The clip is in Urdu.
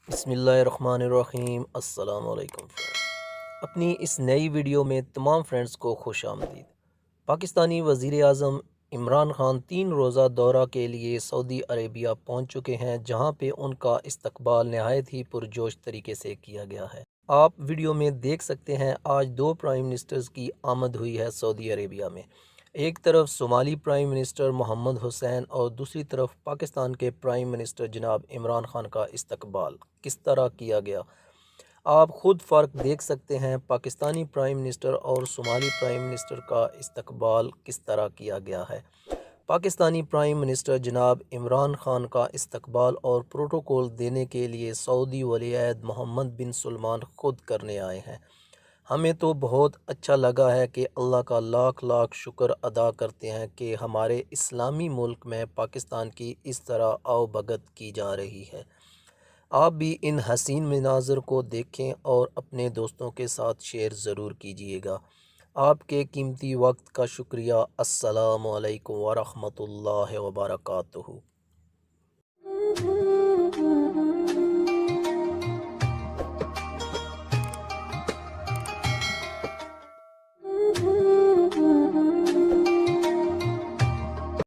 بسم اللہ الرحمن الرحیم۔ السلام علیکم فرینڈ، اپنی اس نئی ویڈیو میں تمام فرینڈز کو خوش آمدید۔ پاکستانی وزیر اعظم عمران خان 3 روزہ دورہ کے لیے سعودی عربیہ پہنچ چکے ہیں، جہاں پہ ان کا استقبال نہایت ہی پرجوش طریقے سے کیا گیا ہے۔ آپ ویڈیو میں دیکھ سکتے ہیں آج 2 پرائم منسٹرز کی آمد ہوئی ہے سعودی عربیہ میں۔ ایک طرف صومالی پرائم منسٹر محمد حسین اور دوسری طرف پاکستان کے پرائم منسٹر جناب عمران خان کا استقبال کس طرح کیا گیا، آپ خود فرق دیکھ سکتے ہیں۔ پاکستانی پرائم منسٹر اور صومالی پرائم منسٹر کا استقبال کس طرح کیا گیا ہے۔ پاکستانی پرائم منسٹر جناب عمران خان کا استقبال اور پروٹوکول دینے کے لیے سعودی ولی عہد محمد بن سلمان خود کرنے آئے ہیں۔ ہمیں تو بہت اچھا لگا ہے کہ اللہ کا لاکھ لاکھ شکر ادا کرتے ہیں کہ ہمارے اسلامی ملک میں پاکستان کی اس طرح آؤ بھگت کی جا رہی ہے۔ آپ بھی ان حسین مناظر کو دیکھیں اور اپنے دوستوں کے ساتھ شیئر ضرور کیجیے گا۔ آپ کے قیمتی وقت کا شکریہ۔ السلام علیکم ورحمۃ اللہ وبرکاتہ۔